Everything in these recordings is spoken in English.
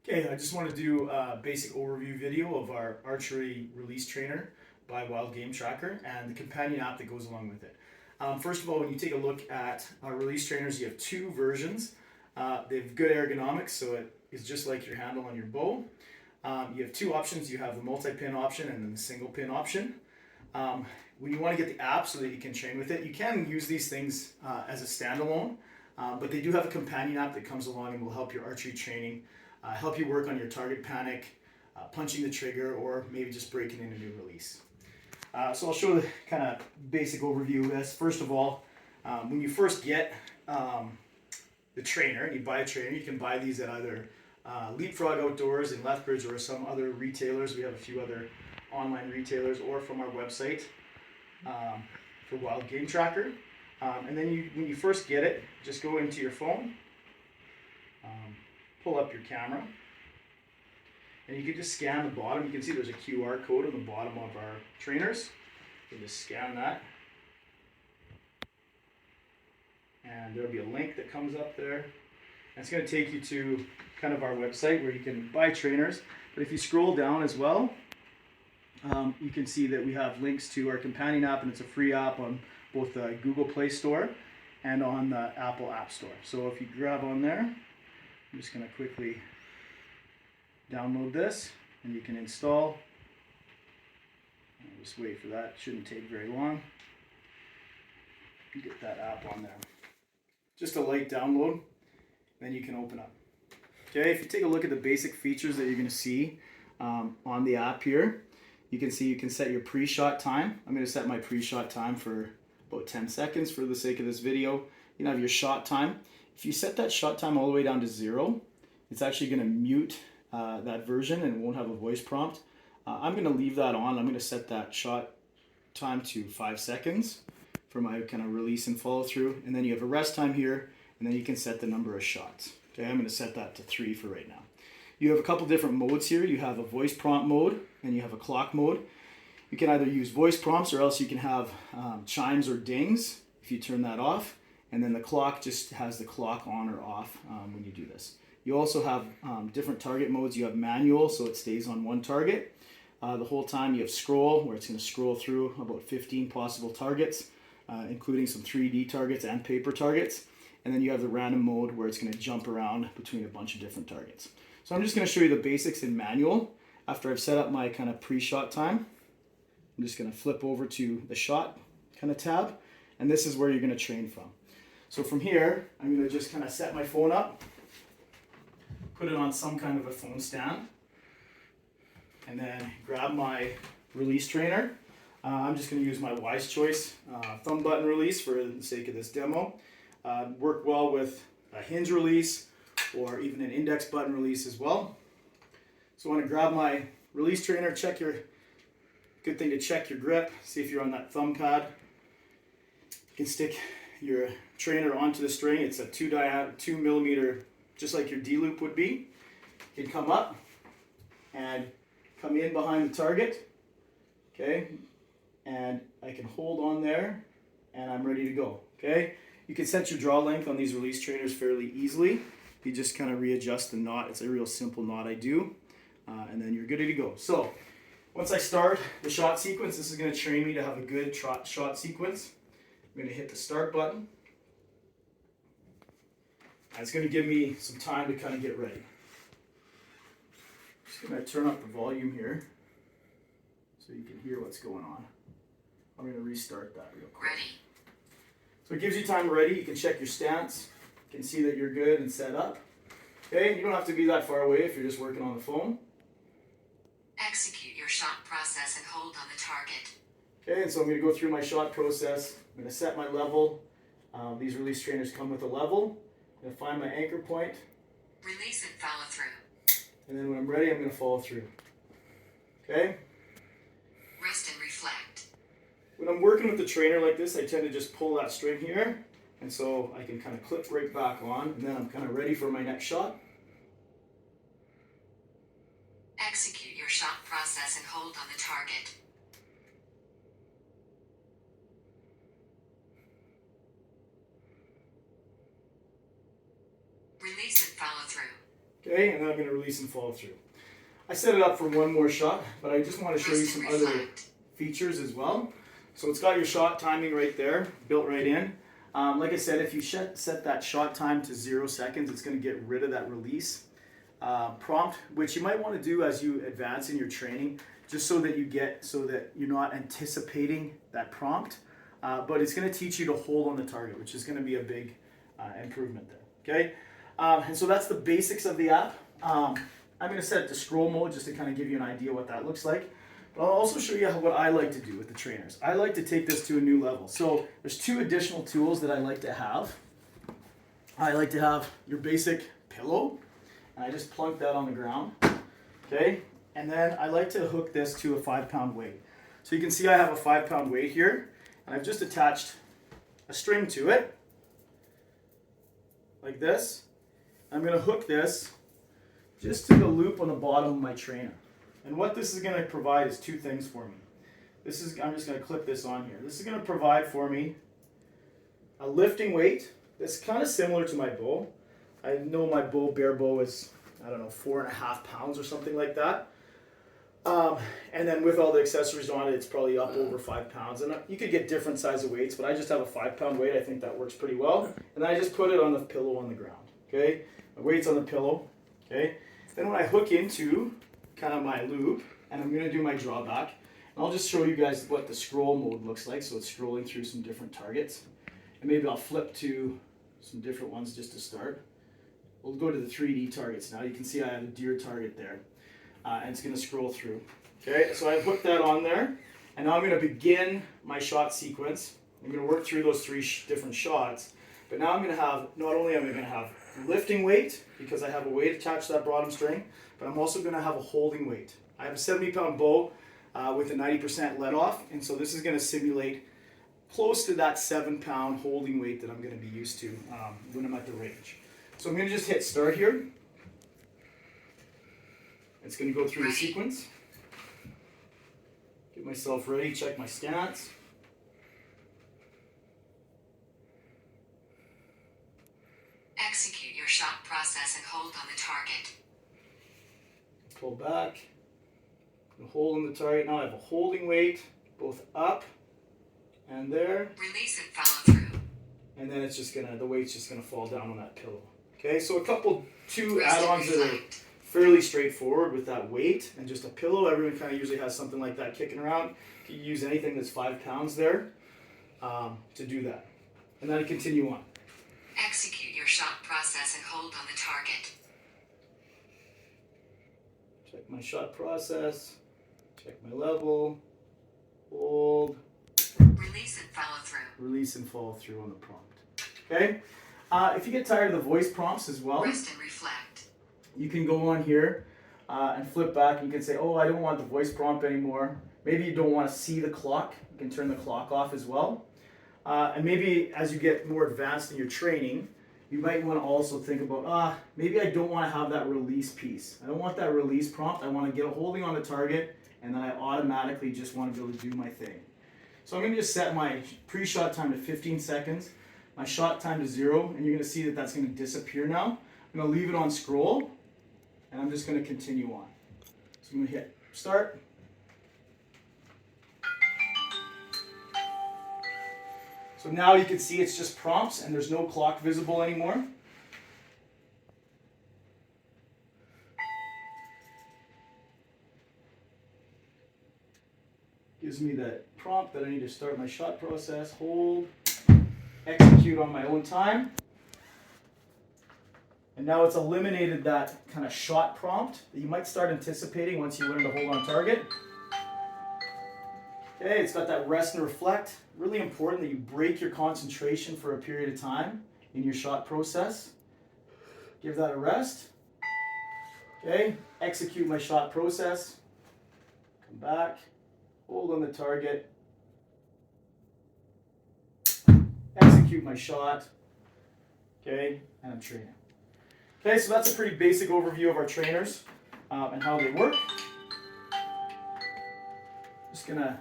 Okay, I just want to do a basic overview video of our archery release trainer by Wild Game Tracker and the companion app that goes along with it. First of all, when you take a look at our release trainers, you have two versions. They have good ergonomics, so it is just like your handle on your bow. You have two options. You have the multi-pin option and then the single pin option. When you want to get the app so that you can train with it, you can use these things as a standalone, but they do have a companion app that comes along and will help your archery training, help you work on your target panic, punching the trigger, or maybe just breaking in a new release. So I'll show the kind of basic overview of this. First of all, when you first get the trainer, and you buy a trainer, you can buy these at either Leapfrog Outdoors in Lethbridge or some other retailers. We have a few other online retailers, or from our website for Wild Game Tracker. And then when you first get it, just go into your phone, pull up your camera, and you can just scan the bottom. You can see there's a QR code on the bottom of our trainers. You can just scan that, and there'll be a link that comes up there. And it's going to take you to kind of our website where you can buy trainers. But if you scroll down as well, you can see that we have links to our companion app, and it's a free app on both the Google Play Store and on the Apple App Store. So if you grab on there, I'm just going to quickly download this, and you can install. I'll just wait for that. It shouldn't take very long. Get that app on there. Just a light download, then you can open up. Okay, if you take a look at the basic features that you're going to see on the app here, you can see you can set your pre-shot time. I'm going to set my pre-shot time for about 10 seconds for the sake of this video. You can have your shot time. If you set that shot time all the way down to 0, it's actually going to mute that version and it won't have a voice prompt. I'm going to leave that on. I'm going to set that shot time to 5 seconds for my kind of release and follow through. And then you have a rest time here, and then you can set the number of shots. Okay, I'm going to set that to 3 for right now. You have a couple different modes here. You have a voice prompt mode and you have a clock mode. You can either use voice prompts, or else you can have chimes or dings if you turn that off. And then the clock just has the clock on or off when you do this. You also have different target modes. You have manual, so it stays on one target the whole time. You have scroll, where it's going to scroll through about 15 possible targets, including some 3D targets and paper targets. And then you have the random mode, where it's going to jump around between a bunch of different targets. So I'm just going to show you the basics in manual. After I've set up my kind of pre-shot time, I'm just going to flip over to the shot kind of tab, and this is where you're going to train from. So from here, I'm going to just kind of set my phone up, put it on some kind of a phone stand, and then grab my release trainer. I'm just going to use my Wise Choice thumb button release for the sake of this demo. Work well with a hinge release or even an index button release as well. So I want to grab my release trainer, good thing to check your grip, see if you're on that thumb pad. You can stick your trainer onto the string. It's a 2 millimeter, just like your D-loop would be. You can come up and come in behind the target, okay? And I can hold on there, and I'm ready to go, okay? You can set your draw length on these release trainers fairly easily. You just kind of readjust the knot. It's a real simple knot I do, and then you're good to go. So once I start the shot sequence, this is going to train me to have a good shot sequence. I'm going to hit the start button, and it's going to give me some time to kind of get ready. Just going to turn up the volume here so you can hear what's going on. I'm going to restart that real quick. Ready. So it gives you time ready. You can check your stance. You can see that you're good and set up. Okay, you don't have to be that far away if you're just working on the phone. Execute your shot process and hold on the target. Okay, and so I'm going to go through my shot process. I'm going to set my level. These release trainers come with a level. I'm going to find my anchor point. Release and follow through. And then when I'm ready, I'm going to follow through. Okay? Rest and reflect. When I'm working with the trainer like this, I tend to just pull that string here. And so I can kind of clip right back on, and then I'm kind of ready for my next shot. Execute your shot process and hold on the target. Release and follow through. Okay, and then I'm going to release and follow through. I set it up for one more shot, but I just want to show you some other features as well. So it's got your shot timing right there, built right in. Like I said, if you set that shot time to 0 seconds, it's going to get rid of that release prompt, which you might want to do as you advance in your training, just so that you're not anticipating that prompt. But it's going to teach you to hold on the target, which is going to be a big improvement there. Okay, and so that's the basics of the app. I'm going to set it to scroll mode just to kind of give you an idea what that looks like. But I'll also show you what I like to do with the trainers. I like to take this to a new level. So there's 2 additional tools that I like to have. I like to have your basic pillow, and I just plunk that on the ground. Okay, and then I like to hook this to a 5-pound weight. So you can see I have a 5-pound weight here, and I've just attached a string to it, like this. I'm going to hook this just to the loop on the bottom of my trainer. And what this is going to provide is 2 things for me. I'm just going to clip this on here. This is going to provide for me a lifting weight that's kind of similar to my bow. I know my bare bow is, I don't know, 4.5 pounds or something like that. And then with all the accessories on it, it's probably up over 5 pounds. And you could get different size of weights, but I just have a 5-pound weight. I think that works pretty well. And then I just put it on the pillow on the ground. Okay, my weight's on the pillow. Okay, then when I hook into kind of my loop, and I'm going to do my drawback, and I'll just show you guys what the scroll mode looks like. So it's scrolling through some different targets, and maybe I'll flip to some different ones just to start. We'll go to the 3D targets now. You can see I have a deer target there, and it's going to scroll through. Okay, so I hooked that on there, and now I'm going to begin my shot sequence. I'm going to work through those 3 different shots, but now I'm going to have, not only am I going to have lifting weight, because I have a weight attached to that bottom string, but I'm also going to have a holding weight. I have a 70-pound bow with a 90% let off, and so this is going to simulate close to that 7-pound holding weight that I'm going to be used to when I'm at the range. So I'm going to just hit start here. It's going to go through the sequence. Get myself ready, check my stance. Execute your shot process and hold on the target. Pull back. Hold on the target. Now I have a holding weight, both up and there. Release and follow through. And then it's just the weight's just gonna fall down on that pillow. Okay, so two add-ons that are fairly straightforward with that weight and just a pillow. Everyone kind of usually has something like that kicking around. You can use anything that's 5 pounds there to do that. And then I continue on. Execute your shot process and hold on the target. Check my shot process, check my level, hold. Release and follow through. Release and follow through on the prompt. Okay? If you get tired of the voice prompts as well, Rest and reflect. you can go on here and flip back. You can say, oh, I don't want the voice prompt anymore. Maybe you don't want to see the clock. You can turn the clock off as well. And maybe as you get more advanced in your training, you might want to also think about, maybe I don't want to have that release piece. I don't want that release prompt. I want to get a holding on the target, and then I automatically just want to be able to do my thing. So I'm going to just set my pre-shot time to 15 seconds, my shot time to 0, and you're going to see that that's going to disappear now. I'm going to leave it on scroll, and I'm just going to continue on. So I'm going to hit start. So now you can see it's just prompts and there's no clock visible anymore. Gives me that prompt that I need to start my shot process, hold, execute on my own time. And now it's eliminated that kind of shot prompt that you might start anticipating once you learn to hold on target. Okay, it's got that rest and reflect. Really important that you break your concentration for a period of time in your shot process. Give that a rest. Okay, execute my shot process. Come back, hold on the target. Execute my shot. Okay, and I'm training. Okay, so that's a pretty basic overview of our trainers and how they work. Just gonna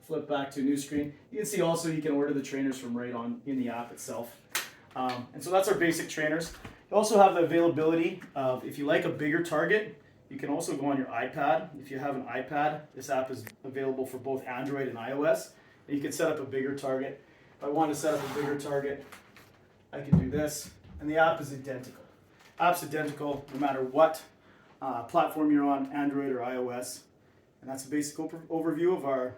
flip back to a new screen. You can see also you can order the trainers from right on in the app itself. And so that's our basic trainers. You also have the availability of, if you like a bigger target, you can also go on your iPad. If you have an iPad, this app is available for both Android and iOS. And you can set up a bigger target. If I want to set up a bigger target, I can do this. And the app is identical. App's identical no matter what platform you're on, Android or iOS. And that's a basic overview of our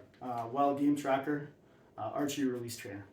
wild game tracker archery release trainer.